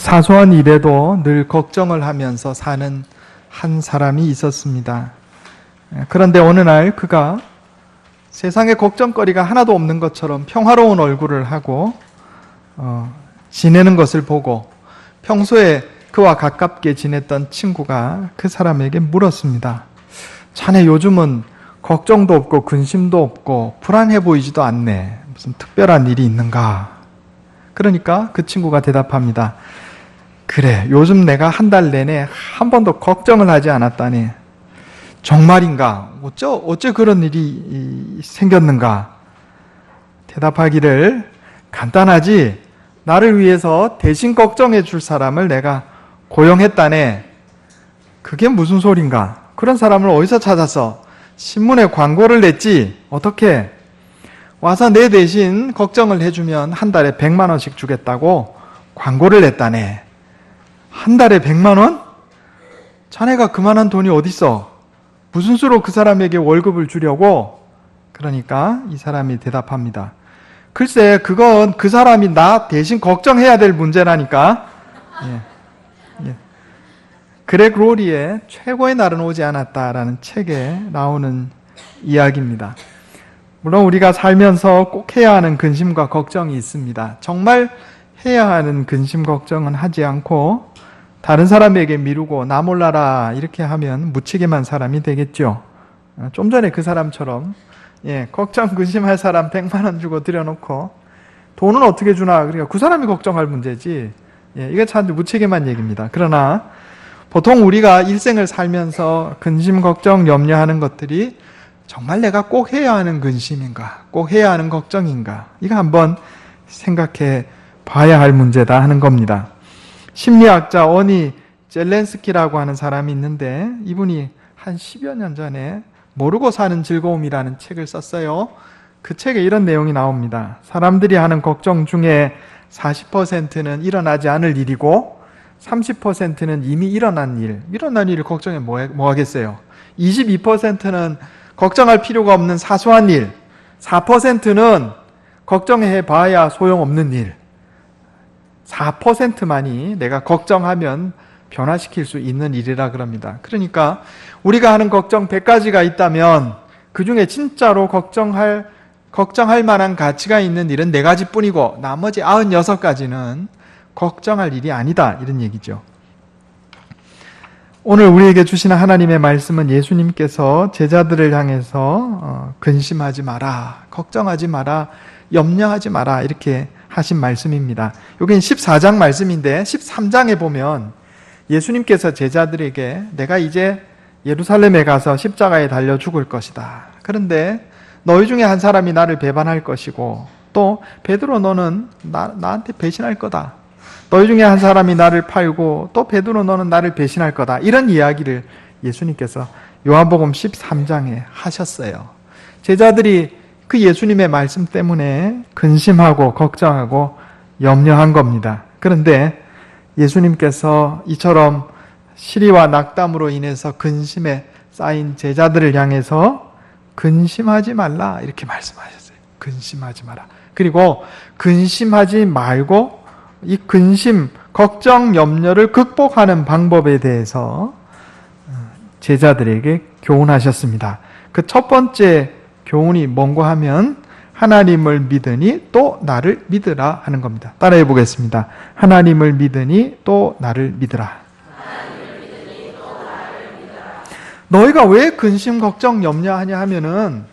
사소한 일에도 늘 걱정을 하면서 사는 한 사람이 있었습니다. 그런데 어느 날 그가 세상에 걱정거리가 하나도 없는 것처럼 평화로운 얼굴을 하고 지내는 것을 보고 평소에 그와 가깝게 지냈던 친구가 그 사람에게 물었습니다. 자네 요즘은 걱정도 없고 근심도 없고 불안해 보이지도 않네. 무슨 특별한 일이 있는가? 그러니까 그 친구가 대답합니다. 그래, 요즘 내가 한 달 내내 한 번도 걱정을 하지 않았다니. 정말인가? 어째 그런 일이 생겼는가? 대답하기를 간단하지. 나를 위해서 대신 걱정해 줄 사람을 내가 고용했다네. 그게 무슨 소린가? 그런 사람을 어디서 찾았어? 신문에 광고를 냈지. 어떻게? 와서 내 대신 걱정을 해주면 한 달에 100만 원씩 주겠다고 광고를 냈다네. 한 달에 100만 원? 자네가 그만한 돈이 어딨어? 무슨 수로 그 사람에게 월급을 주려고? 그러니까 이 사람이 대답합니다. 글쎄, 그건 그 사람이 나 대신 걱정해야 될 문제라니까. 그렉 로리의 최고의 날은 오지 않았다라는 책에 나오는 이야기입니다. 물론 우리가 살면서 꼭 해야 하는 근심과 걱정이 있습니다. 정말 해야 하는 근심 걱정은 하지 않고 다른 사람에게 미루고 나 몰라라 이렇게 하면 무책임한 사람이 되겠죠. 좀 전에 그 사람처럼 걱정 근심할 사람 100만 원 주고 들여놓고 돈은 어떻게 주나, 그러니까 그 사람이 걱정할 문제지. 이게 참 무책임한 얘기입니다. 그러나 보통 우리가 일생을 살면서 근심 걱정 염려하는 것들이 정말 내가 꼭 해야 하는 근심인가, 꼭 해야 하는 걱정인가, 이거 한번 생각해 봐야 할 문제다 하는 겁니다. 심리학자 어니 젤렌스키라고 하는 사람이 있는데 이분이 한 10여 년 전에 모르고 사는 즐거움이라는 책을 썼어요. 그 책에 이런 내용이 나옵니다. 사람들이 하는 걱정 중에 40%는 일어나지 않을 일이고 30%는 이미 일어난 일을 걱정해 뭐 하겠어요. 22%는 걱정할 필요가 없는 사소한 일, 4%는 걱정해 봐야 소용없는 일, 4%만이 내가 걱정하면 변화시킬 수 있는 일이라 그럽니다. 그러니까 우리가 하는 걱정 100가지가 있다면 그 중에 진짜로 걱정할 만한 가치가 있는 일은 4가지뿐이고 나머지 96가지는 걱정할 일이 아니다, 이런 얘기죠. 오늘 우리에게 주시는 하나님의 말씀은 예수님께서 제자들을 향해서 근심하지 마라, 걱정하지 마라, 염려하지 마라 이렇게 하신 말씀입니다. 여기는 14장 말씀인데 13장에 보면 예수님께서 제자들에게 내가 이제 예루살렘에 가서 십자가에 달려 죽을 것이다. 그런데 너희 중에 한 사람이 나를 배반할 것이고 또 베드로 너는 나한테 배신할 거다. 너희 중에 한 사람이 나를 팔고 또 베드로 너는 나를 배신할 거다. 이런 이야기를 예수님께서 요한복음 13장에 하셨어요. 제자들이 그 예수님의 말씀 때문에 근심하고 걱정하고 염려한 겁니다. 그런데 예수님께서 이처럼 시리와 낙담으로 인해서 근심에 쌓인 제자들을 향해서 근심하지 말라 이렇게 말씀하셨어요. 근심하지 마라. 그리고 근심하지 말고 이 근심, 걱정, 염려를 극복하는 방법에 대해서 제자들에게 교훈하셨습니다. 그 첫 번째 교훈이 뭔가 하면 하나님을 믿으니 또 나를 믿으라 하는 겁니다. 따라해 보겠습니다. 하나님을 믿으니 또 나를 믿으라. 너희가 왜 근심, 걱정, 염려하냐 하면은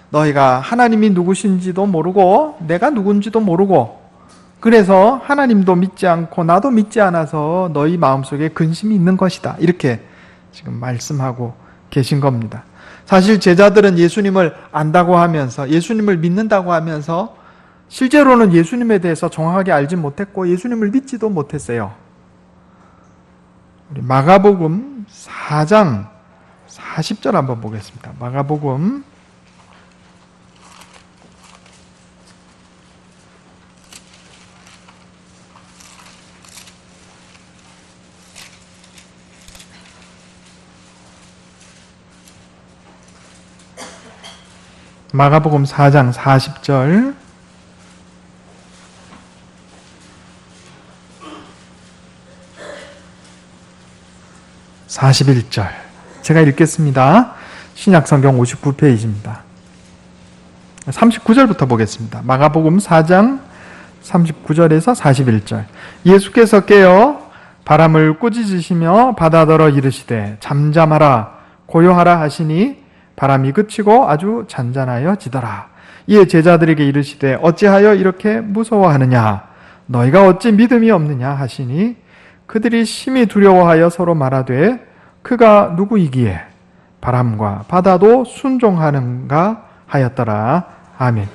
너희가 하나님이 누구신지도 모르고 내가 누군지도 모르고 그래서 하나님도 믿지 않고 나도 믿지 않아서 너희 마음속에 근심이 있는 것이다. 이렇게 지금 말씀하고 계신 겁니다. 사실 제자들은 예수님을 안다고 하면서 예수님을 믿는다고 하면서 실제로는 예수님에 대해서 정확하게 알지 못했고 예수님을 믿지도 못했어요. 우리 마가복음 4장 40절 한번 보겠습니다. 마가복음 4장 40절 41절. 제가 읽겠습니다. 신약성경 59페이지입니다. 39절부터 보겠습니다. 마가복음 4장 39절에서 41절. 예수께서 깨어 바람을 꾸짖으시며 바다더러 이르시되 잠잠하라 고요하라 하시니 바람이 그치고 아주 잔잔하여지더라. 이에 제자들에게 이르시되 어찌하여 이렇게 무서워하느냐 너희가 어찌 믿음이 없느냐 하시니 그들이 심히 두려워하여 서로 말하되 그가 누구이기에 바람과 바다도 순종하는가 하였더라. 아멘.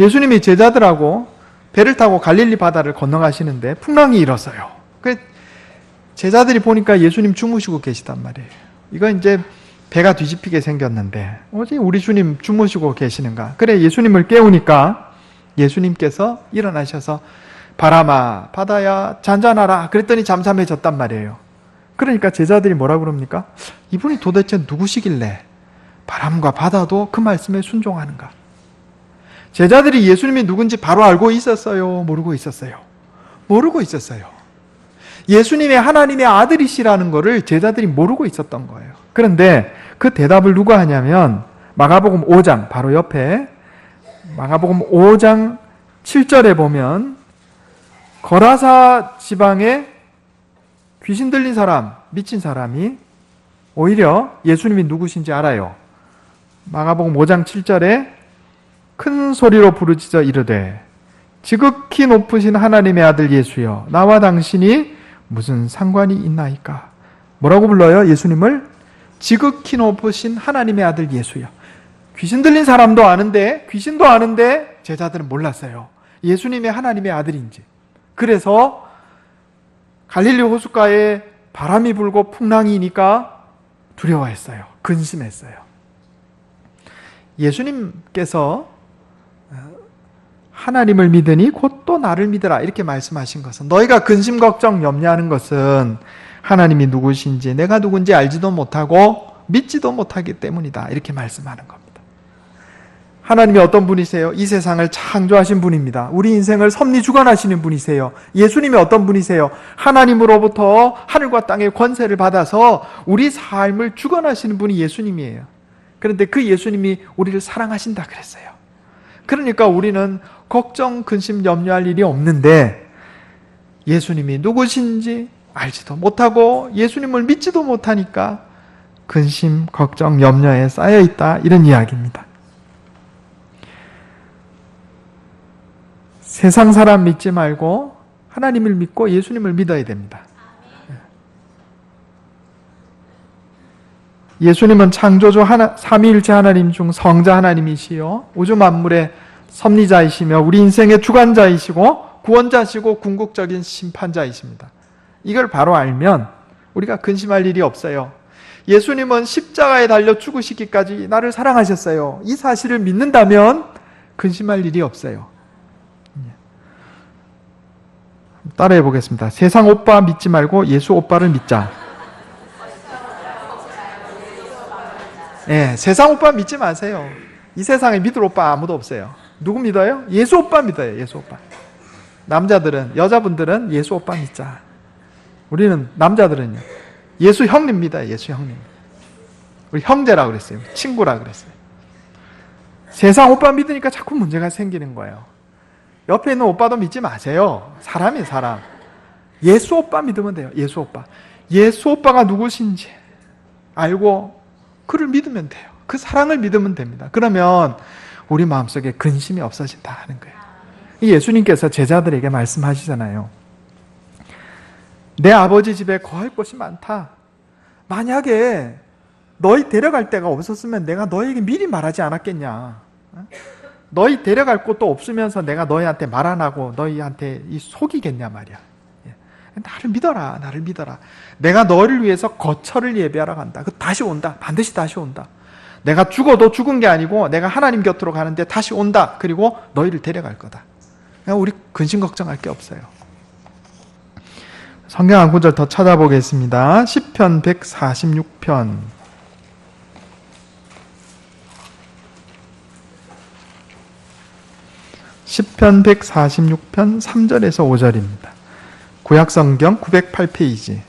예수님이 제자들하고 배를 타고 갈릴리 바다를 건너가시는데 풍랑이 일었어요. 제자들이 보니까 예수님 주무시고 계시단 말이에요. 이거 이제 배가 뒤집히게 생겼는데 어찌 우리 주님 주무시고 계시는가. 그래 예수님을 깨우니까 예수님께서 일어나셔서 바람아 바다야 잔잔하라 그랬더니 잠잠해졌단 말이에요. 그러니까 제자들이 뭐라 그럽니까? 이분이 도대체 누구시길래 바람과 바다도 그 말씀에 순종하는가? 제자들이 예수님이 누군지 바로 알고 있었어요? 모르고 있었어요? 모르고 있었어요. 예수님의 하나님의 아들이시라는 것을 제자들이 모르고 있었던 거예요. 그런데 그 대답을 누가 하냐면 마가복음 5장 바로 옆에 마가복음 5장 7절에 보면 거라사 지방에 귀신 들린 사람, 미친 사람이 오히려 예수님이 누구신지 알아요. 마가복음 5장 7절에 큰 소리로 부르짖어 이르되 지극히 높으신 하나님의 아들 예수여 나와 당신이 무슨 상관이 있나이까. 뭐라고 불러요? 예수님을 지극히 높으신 하나님의 아들 예수여. 귀신 들린 사람도 아는데 귀신도 아는데 제자들은 몰랐어요. 예수님의 하나님의 아들인지. 그래서 갈릴리 호숫가에 바람이 불고 풍랑이니까 두려워했어요. 근심했어요. 예수님께서 하나님을 믿으니 곧 또 나를 믿으라 이렇게 말씀하신 것은 너희가 근심 걱정 염려하는 것은 하나님이 누구신지 내가 누군지 알지도 못하고 믿지도 못하기 때문이다 이렇게 말씀하는 겁니다. 하나님이 어떤 분이세요? 이 세상을 창조하신 분입니다. 우리 인생을 섭리주관하시는 분이세요. 예수님이 어떤 분이세요? 하나님으로부터 하늘과 땅의 권세를 받아서 우리 삶을 주관하시는 분이 예수님이에요. 그런데 그 예수님이 우리를 사랑하신다 그랬어요. 그러니까 우리는 걱정, 근심, 염려할 일이 없는데 예수님이 누구신지 알지도 못하고 예수님을 믿지도 못하니까 근심, 걱정, 염려에 쌓여있다 이런 이야기입니다. 세상 사람 믿지 말고 하나님을 믿고 예수님을 믿어야 됩니다. 예수님은 창조주 삼위일체 하나님 중 성자 하나님이시요 우주 만물의 섭리자이시며 우리 인생의 주관자이시고 구원자시고 궁극적인 심판자이십니다. 이걸 바로 알면 우리가 근심할 일이 없어요. 예수님은 십자가에 달려 죽으시기까지 나를 사랑하셨어요. 이 사실을 믿는다면 근심할 일이 없어요. 따라해 보겠습니다. 세상 오빠 믿지 말고 예수 오빠를 믿자. 네, 세상 오빠 믿지 마세요. 이 세상에 믿을 오빠 아무도 없어요. 누구 믿어요? 예수 오빠 믿어요. 예수 오빠. 남자들은, 여자분들은 예수 오빠 믿자. 우리는 남자들은요. 예수 형님 믿어요. 예수 형님. 우리 형제라고 그랬어요. 친구라고 그랬어요. 세상 오빠 믿으니까 자꾸 문제가 생기는 거예요. 옆에 있는 오빠도 믿지 마세요. 사람이에요, 사람. 예수 오빠 믿으면 돼요. 예수 오빠. 예수 오빠가 누구신지 알고 그를 믿으면 돼요. 그 사랑을 믿으면 됩니다. 그러면 우리 마음속에 근심이 없어진다 하는 거예요. 예수님께서 제자들에게 말씀하시잖아요. 내 아버지 집에 거할 곳이 많다. 만약에 너희 데려갈 데가 없었으면 내가 너희에게 미리 말하지 않았겠냐. 너희 데려갈 곳도 없으면서 내가 너희한테 말 안 하고 너희한테 속이겠냐 말이야. 나를 믿어라. 나를 믿어라. 내가 너를 위해서 거처를 예비하러 간다. 그 다시 온다. 반드시 다시 온다. 내가 죽어도 죽은 게 아니고 내가 하나님 곁으로 가는데 다시 온다. 그리고 너희를 데려갈 거다. 우리 근심 걱정할 게 없어요. 성경 한 구절 더 찾아보겠습니다. 시편 146편. 시편 146편 3절에서 5절입니다. 구약성경 908페이지.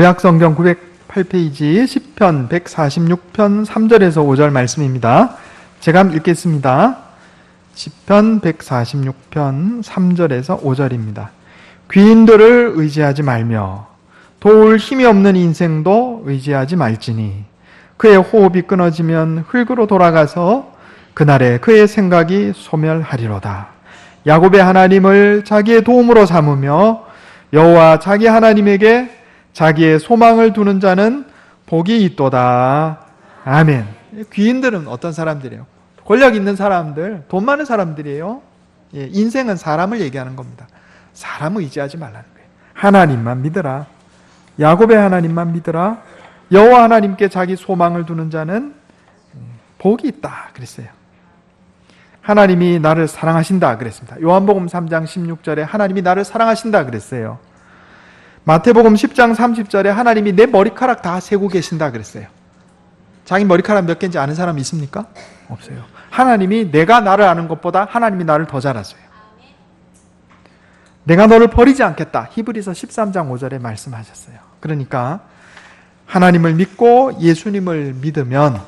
구약성경 908페이지 10편 146편 3절에서 5절 말씀입니다. 제가 한번 읽겠습니다. 10편 146편 3절에서 5절입니다. 귀인들을 의지하지 말며 도울 힘이 없는 인생도 의지하지 말지니 그의 호흡이 끊어지면 흙으로 돌아가서 그날에 그의 생각이 소멸하리로다. 야곱의 하나님을 자기의 도움으로 삼으며 여호와 자기 하나님에게 자기의 소망을 두는 자는 복이 있도다. 아멘. 귀인들은 어떤 사람들이에요? 권력 있는 사람들, 돈 많은 사람들이에요. 인생은 사람을 얘기하는 겁니다. 사람을 의지하지 말라는 거예요. 하나님만 믿어라. 야곱의 하나님만 믿어라. 여호와 하나님께 자기 소망을 두는 자는 복이 있다 그랬어요. 하나님이 나를 사랑하신다 그랬습니다. 요한복음 3장 16절에 하나님이 나를 사랑하신다 그랬어요. 마태복음 10장 30절에 하나님이 내 머리카락 다 세고 계신다 그랬어요. 자기 머리카락 몇 개인지 아는 사람 있습니까? 없어요. 하나님이 내가 나를 아는 것보다 하나님이 나를 더 잘 아세요. 내가 너를 버리지 않겠다. 히브리서 13장 5절에 말씀하셨어요. 그러니까 하나님을 믿고 예수님을 믿으면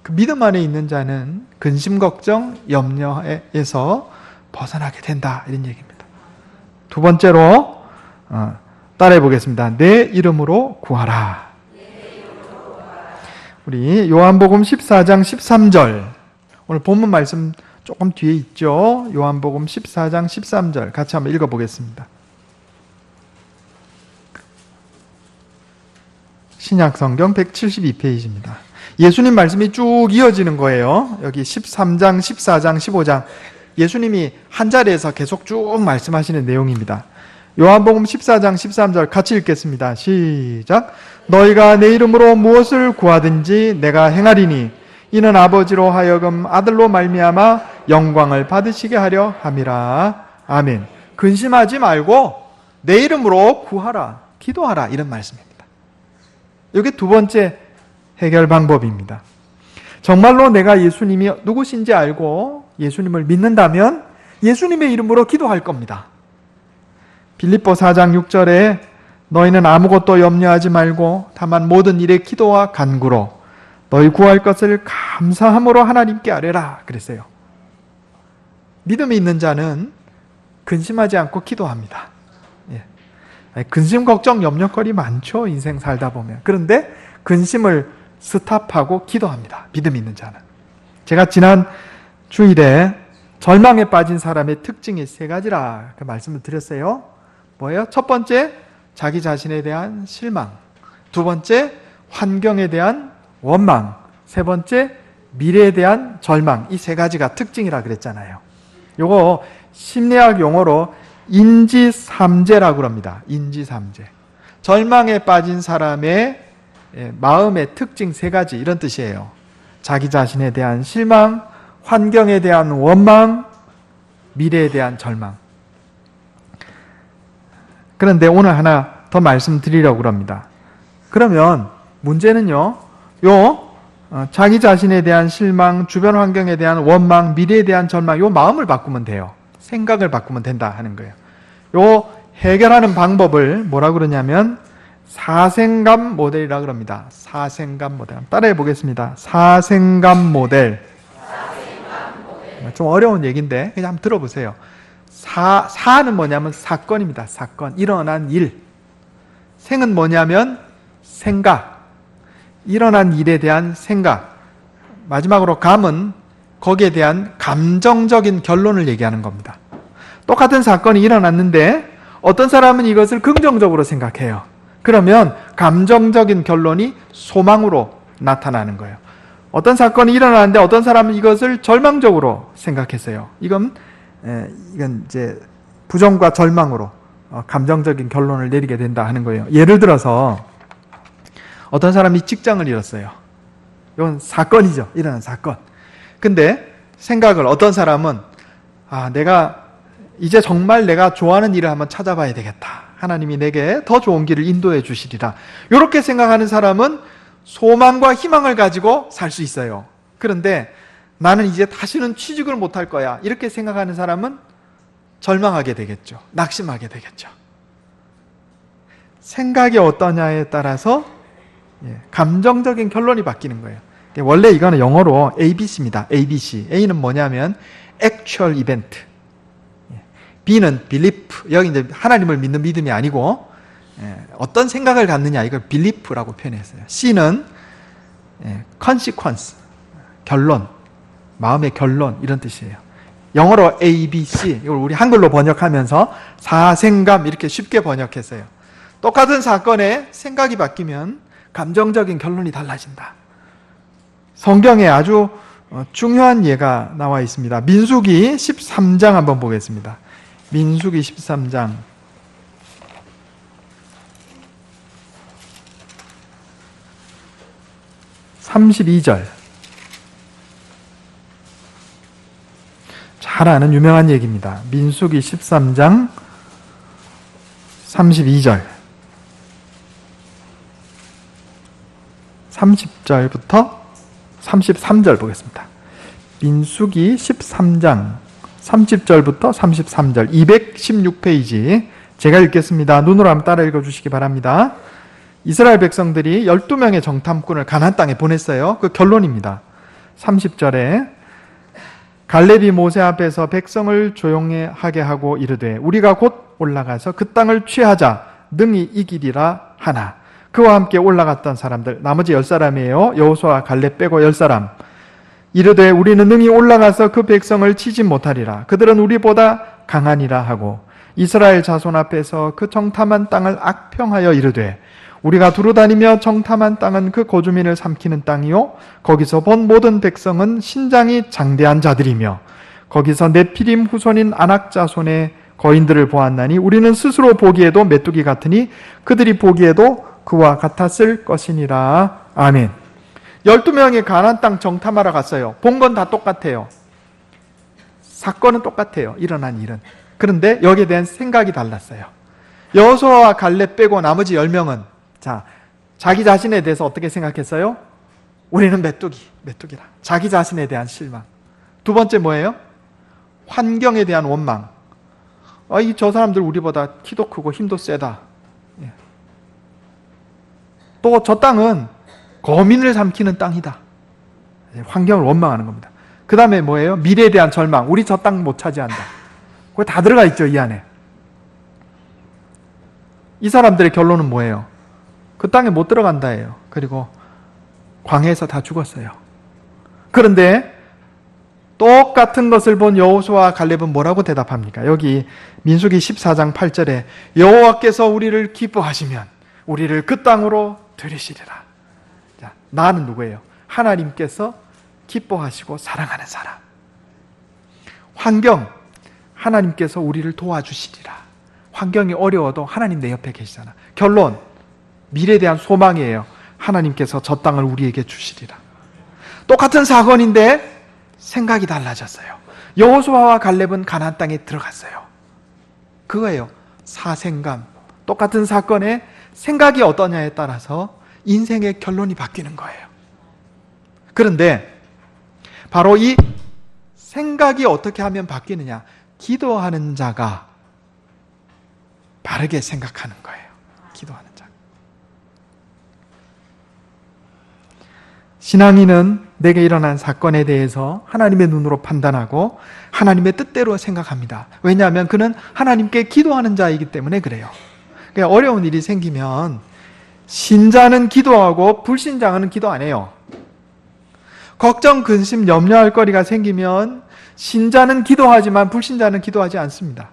그 믿음 안에 있는 자는 근심, 걱정, 염려에서 벗어나게 된다. 이런 얘기입니다. 두 번째로 따라해 보겠습니다. 내 이름으로 구하라. 우리 요한복음 14장 13절 오늘 본문 말씀 조금 뒤에 있죠. 요한복음 14장 13절 같이 한번 읽어보겠습니다. 신약성경 172페이지입니다. 예수님 말씀이 쭉 이어지는 거예요. 여기 13장, 14장, 15장 예수님이 한 자리에서 계속 쭉 말씀하시는 내용입니다. 요한복음 14장 13절 같이 읽겠습니다. 시작. 너희가 내 이름으로 무엇을 구하든지 내가 행하리니 이는 아버지로 하여금 아들로 말미암아 영광을 받으시게 하려 함이라. 아멘. 근심하지 말고 내 이름으로 구하라, 기도하라 이런 말씀입니다. 이게 두 번째 해결 방법입니다. 정말로 내가 예수님이 누구신지 알고 예수님을 믿는다면 예수님의 이름으로 기도할 겁니다. 빌립보 4장 6절에 너희는 아무것도 염려하지 말고 다만 모든 일에 기도와 간구로 너희 구할 것을 감사함으로 하나님께 아뢰라 그랬어요. 믿음이 있는 자는 근심하지 않고 기도합니다. 근심, 걱정, 염려거리 많죠. 인생 살다 보면. 그런데 근심을 스탑하고 기도합니다. 믿음 있는 자는. 제가 지난 주일에 절망에 빠진 사람의 특징이 세 가지라 그 말씀을 드렸어요. 뭐예요? 첫 번째, 자기 자신에 대한 실망. 두 번째, 환경에 대한 원망. 세 번째, 미래에 대한 절망. 이 세 가지가 특징이라 그랬잖아요. 요거 심리학 용어로 인지삼재라고 합니다. 인지삼재. 절망에 빠진 사람의 마음의 특징 세 가지 이런 뜻이에요. 자기 자신에 대한 실망, 환경에 대한 원망, 미래에 대한 절망. 그런데 오늘 하나 더 말씀드리려고 합니다. 그러면 문제는요, 자기 자신에 대한 실망, 주변 환경에 대한 원망, 미래에 대한 절망, 요 마음을 바꾸면 돼요. 생각을 바꾸면 된다 하는 거예요. 요 해결하는 방법을 뭐라고 그러냐면 사생감 모델이라고 그럽니다. 사생감 모델. 따라해 보겠습니다. 사생감 모델. 좀 어려운 얘기인데 그냥 한번 들어보세요. 사는 뭐냐면 사건입니다. 사건. 일어난 일. 생은 뭐냐면 생각. 일어난 일에 대한 생각. 마지막으로 감은 거기에 대한 감정적인 결론을 얘기하는 겁니다. 똑같은 사건이 일어났는데 어떤 사람은 이것을 긍정적으로 생각해요. 그러면 감정적인 결론이 소망으로 나타나는 거예요. 어떤 사건이 일어나는데 어떤 사람은 이것을 절망적으로 생각했어요. 이건 이제 부정과 절망으로 감정적인 결론을 내리게 된다 하는 거예요. 예를 들어서 어떤 사람이 직장을 잃었어요. 이건 사건이죠. 일어난 사건. 근데 생각을 어떤 사람은 내가 이제 정말 내가 좋아하는 일을 한번 찾아봐야 되겠다. 하나님이 내게 더 좋은 길을 인도해 주시리라. 이렇게 생각하는 사람은 소망과 희망을 가지고 살 수 있어요. 그런데 나는 이제 다시는 취직을 못할 거야. 이렇게 생각하는 사람은 절망하게 되겠죠. 낙심하게 되겠죠. 생각이 어떠냐에 따라서 감정적인 결론이 바뀌는 거예요. 원래 이거는 영어로 ABC입니다. ABC. A는 뭐냐면 Actual Event. B는 Belief. 여기 이제 하나님을 믿는 믿음이 아니고 어떤 생각을 갖느냐 이걸 Belief라고 표현했어요. C는 Consequence. 결론. 마음의 결론 이런 뜻이에요. 영어로 ABC. 이걸 우리 한글로 번역하면서 사생감 이렇게 쉽게 번역했어요. 똑같은 사건에 생각이 바뀌면 감정적인 결론이 달라진다. 성경에 아주 중요한 예가 나와 있습니다. 민수기 13장 한번 보겠습니다. 민수기 13장 32절. 잘 아는 유명한 얘기입니다. 민수기 13장 32절. 30절부터 33절 보겠습니다. 민수기 13장 30절부터 33절 216페이지 제가 읽겠습니다. 눈으로 한번 따라 읽어주시기 바랍니다. 이스라엘 백성들이 12명의 정탐꾼을 가나안 땅에 보냈어요. 그 결론입니다. 30절에 갈렙이 모세 앞에서 백성을 조용히 하게 하고 이르되 우리가 곧 올라가서 그 땅을 취하자 능히 이기리라 하나 그와 함께 올라갔던 사람들 나머지 10사람이에요. 여호수아 갈렙 빼고 10사람 이르되 우리는 능히 올라가서 그 백성을 치지 못하리라 그들은 우리보다 강하니라 하고 이스라엘 자손 앞에서 그 정탐한 땅을 악평하여 이르되 우리가 두루다니며 정탐한 땅은 그 거주민을 삼키는 땅이요 거기서 본 모든 백성은 신장이 장대한 자들이며 거기서 네피림 후손인 아낙 자손의 거인들을 보았나니 우리는 스스로 보기에도 메뚜기 같으니 그들이 보기에도 그와 같았을 것이니라. 아멘. 12명이 가나안 땅 정탐하러 갔어요. 본 건 다 똑같아요. 사건은 똑같아요. 일어난 일은. 그런데 여기에 대한 생각이 달랐어요. 여호수아와 갈렙 빼고 나머지 10명은 자기 자신에 대해서 어떻게 생각했어요? 우리는 메뚜기라. 자기 자신에 대한 실망. 두 번째 뭐예요? 환경에 대한 원망. 저 사람들 우리보다 키도 크고 힘도 세다. 또 저 땅은 거민을 삼키는 땅이다. 환경을 원망하는 겁니다. 그 다음에 뭐예요? 미래에 대한 절망. 우리 저 땅 못 차지한다. 그거 다 들어가 있죠, 이 안에. 이 사람들의 결론은 뭐예요? 그 땅에 못 들어간다예요. 그리고 광해에서 다 죽었어요. 그런데 똑같은 것을 본 여호수아와 갈렙은 뭐라고 대답합니까? 여기 민수기 14장 8절에 여호와께서 우리를 기뻐하시면 우리를 그 땅으로 들이시리라. 자, 나는 누구예요? 하나님께서 기뻐하시고 사랑하는 사람. 환경, 하나님께서 우리를 도와주시리라. 환경이 어려워도 하나님 내 옆에 계시잖아. 결론, 미래에 대한 소망이에요. 하나님께서 저 땅을 우리에게 주시리라. 똑같은 사건인데 생각이 달라졌어요. 여호수아와 갈렙은 가나안 땅에 들어갔어요. 그거예요. 사생감. 똑같은 사건에 생각이 어떠냐에 따라서 인생의 결론이 바뀌는 거예요. 그런데 바로 이 생각이 어떻게 하면 바뀌느냐? 기도하는 자가 바르게 생각하는 거예요. 기도하는 자. 신앙인은 내게 일어난 사건에 대해서 하나님의 눈으로 판단하고 하나님의 뜻대로 생각합니다. 왜냐하면 그는 하나님께 기도하는 자이기 때문에 그래요. 그러니까 어려운 일이 생기면 신자는 기도하고 불신자는 기도 안 해요. 걱정, 근심, 염려할 거리가 생기면 신자는 기도하지만 불신자는 기도하지 않습니다.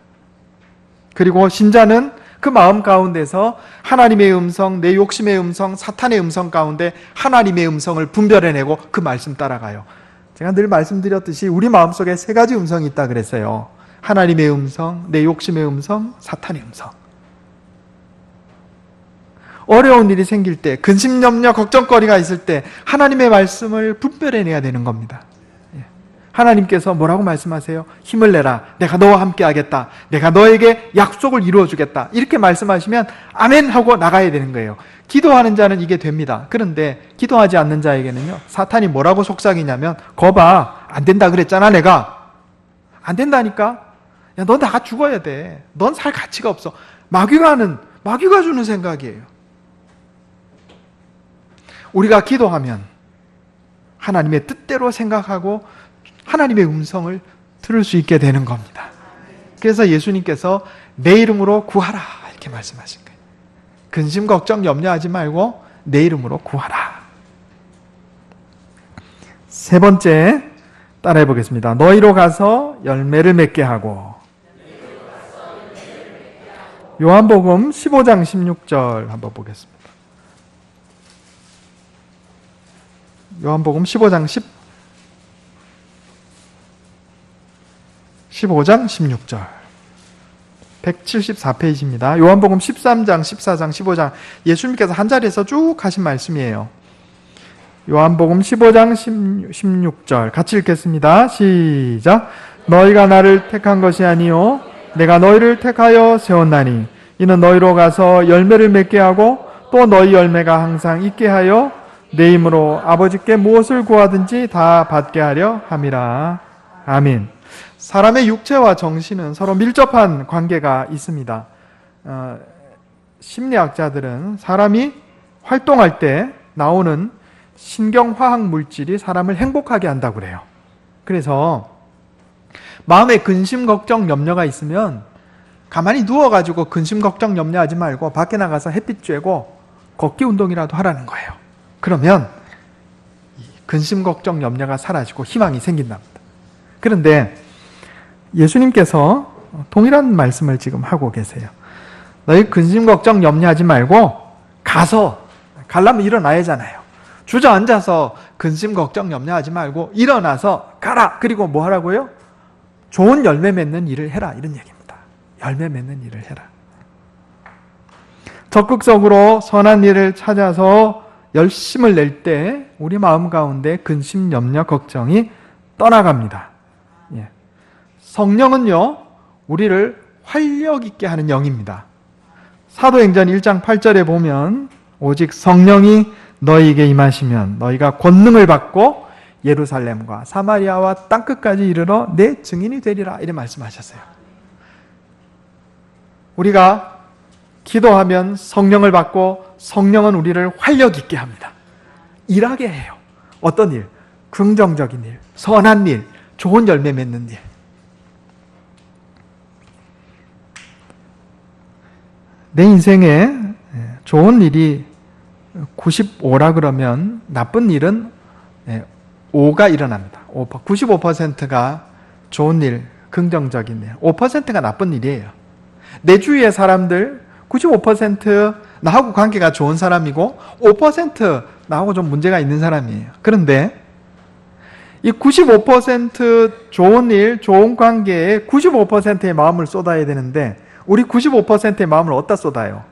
그리고 신자는 그 마음 가운데서 하나님의 음성, 내 욕심의 음성, 사탄의 음성 가운데 하나님의 음성을 분별해내고 그 말씀 따라가요. 제가 늘 말씀드렸듯이 우리 마음속에 세 가지 음성이 있다 그랬어요. 하나님의 음성, 내 욕심의 음성, 사탄의 음성. 어려운 일이 생길 때, 근심, 염려, 걱정거리가 있을 때 하나님의 말씀을 분별해내야 되는 겁니다. 하나님께서 뭐라고 말씀하세요? 힘을 내라. 내가 너와 함께 하겠다. 내가 너에게 약속을 이루어 주겠다. 이렇게 말씀하시면 아멘 하고 나가야 되는 거예요. 기도하는 자는 이게 됩니다. 그런데 기도하지 않는 자에게는요, 사탄이 뭐라고 속삭이냐면, 거봐, 안 된다 그랬잖아 내가. 안 된다니까? 야, 넌 다 죽어야 돼. 넌 살 가치가 없어. 마귀가 하는 마귀가 주는 생각이에요. 우리가 기도하면 하나님의 뜻대로 생각하고 하나님의 음성을 들을 수 있게 되는 겁니다. 그래서 예수님께서 내 이름으로 구하라 이렇게 말씀하신 거예요. 근심 걱정 염려하지 말고 내 이름으로 구하라. 세 번째 따라해 보겠습니다. 너희로 가서 열매를 맺게 하고. 요한복음 15장 16절 한번 보겠습니다. 요한복음 15장 16절 174페이지입니다. 요한복음 13장, 14장, 15장 예수님께서 한 자리에서 쭉 하신 말씀이에요. 요한복음 15장 16절 같이 읽겠습니다. 시작. 너희가 나를 택한 것이 아니요 내가 너희를 택하여 세웠나니 이는 너희로 가서 열매를 맺게 하고 또 너희 열매가 항상 있게 하여 내 힘으로 아버지께 무엇을 구하든지 다 받게 하려 함이라. 아멘. 사람의 육체와 정신은 서로 밀접한 관계가 있습니다. 심리학자들은 사람이 활동할 때 나오는 신경화학 물질이 사람을 행복하게 한다고 그래요. 그래서 마음에 근심, 걱정, 염려가 있으면 가만히 누워가지고 근심, 걱정, 염려하지 말고 밖에 나가서 햇빛 쬐고 걷기 운동이라도 하라는 거예요. 그러면 근심, 걱정, 염려가 사라지고 희망이 생긴답니다. 그런데 예수님께서 동일한 말씀을 지금 하고 계세요. 너희 근심, 걱정, 염려하지 말고 가려면 일어나야잖아요. 주저앉아서 근심, 걱정, 염려하지 말고 일어나서 가라. 그리고 뭐 하라고요? 좋은 열매 맺는 일을 해라. 이런 얘기입니다. 열매 맺는 일을 해라. 적극적으로 선한 일을 찾아서 열심을 낼 때 우리 마음 가운데 근심, 염려, 걱정이 떠나갑니다. 예. 성령은요, 우리를 활력 있게 하는 영입니다. 사도행전 1장 8절에 보면 오직 성령이 너희에게 임하시면 너희가 권능을 받고 예루살렘과 사마리아와 땅끝까지 이르러 내 증인이 되리라 이렇게 말씀하셨어요. 우리가 기도하면 성령을 받고 성령은 우리를 활력 있게 합니다. 일하게 해요. 어떤 일? 긍정적인 일, 선한 일, 좋은 열매 맺는 일. 내 인생에 좋은 일이 95라 그러면 나쁜 일은 5가 일어납니다. 95%가 좋은 일, 긍정적인 일, 5%가 나쁜 일이에요. 내 주위의 사람들 95% 나하고 관계가 좋은 사람이고 5% 나하고 좀 문제가 있는 사람이에요. 그런데 이 95% 좋은 일, 좋은 관계에 95%의 마음을 쏟아야 되는데 우리 95%의 마음을 어디다 쏟아요?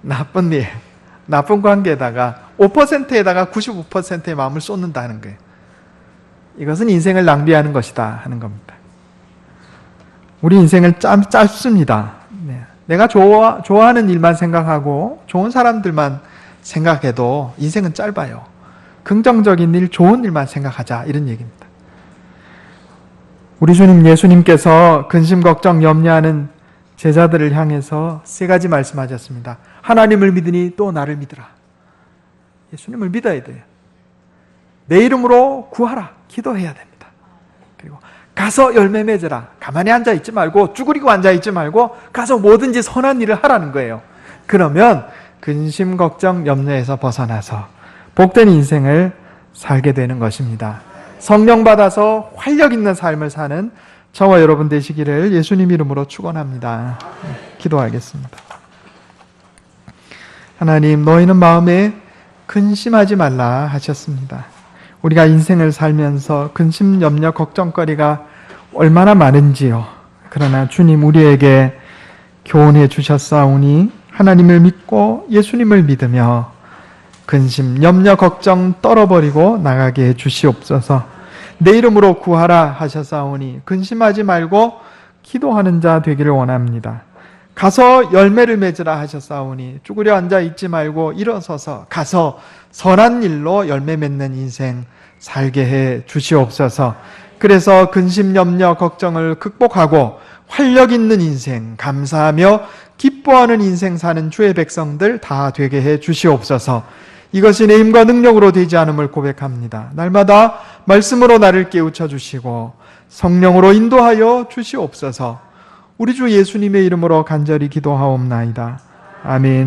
나쁜 일, 나쁜 관계에다가 5%에다가 95%의 마음을 쏟는다는 거예요. 이것은 인생을 낭비하는 것이다 하는 겁니다. 우리 인생은 짧습니다. 내가 좋아하는 일만 생각하고 좋은 사람들만 생각해도 인생은 짧아요. 긍정적인 일, 좋은 일만 생각하자 이런 얘기입니다. 우리 주님 예수님께서 근심, 걱정, 염려하는 제자들을 향해서 세 가지 말씀하셨습니다. 하나님을 믿으니 또 나를 믿으라. 예수님을 믿어야 돼요. 내 이름으로 구하라. 기도해야 됩니다. 그리고 가서 열매 맺으라. 가만히 앉아있지 말고 쭈그리고 앉아있지 말고 가서 뭐든지 선한 일을 하라는 거예요. 그러면 근심, 걱정, 염려에서 벗어나서 복된 인생을 살게 되는 것입니다. 성령 받아서 활력 있는 삶을 사는 저와 여러분 되시기를 예수님 이름으로 축원합니다. 기도하겠습니다. 하나님, 너희는 마음에 근심하지 말라 하셨습니다. 우리가 인생을 살면서 근심, 염려, 걱정거리가 얼마나 많은지요. 그러나 주님 우리에게 교훈해 주셨사오니 하나님을 믿고 예수님을 믿으며 근심, 염려, 걱정 떨어버리고 나가게 해 주시옵소서. 내 이름으로 구하라 하셨사오니 근심하지 말고 기도하는 자 되기를 원합니다. 가서 열매를 맺으라 하셨사오니 쭈그려 앉아 있지 말고 일어서서 가서 선한 일로 열매 맺는 인생 살게 해 주시옵소서. 그래서 근심, 염려, 걱정을 극복하고 활력 있는 인생 감사하며 기쁨 기뻐하는 인생 사는 주의 백성들 다 되게 해 주시옵소서. 이것이 내 힘과 능력으로 되지 않음을 고백합니다. 날마다 말씀으로 나를 깨우쳐 주시고 성령으로 인도하여 주시옵소서. 우리 주 예수님의 이름으로 간절히 기도하옵나이다. 아멘.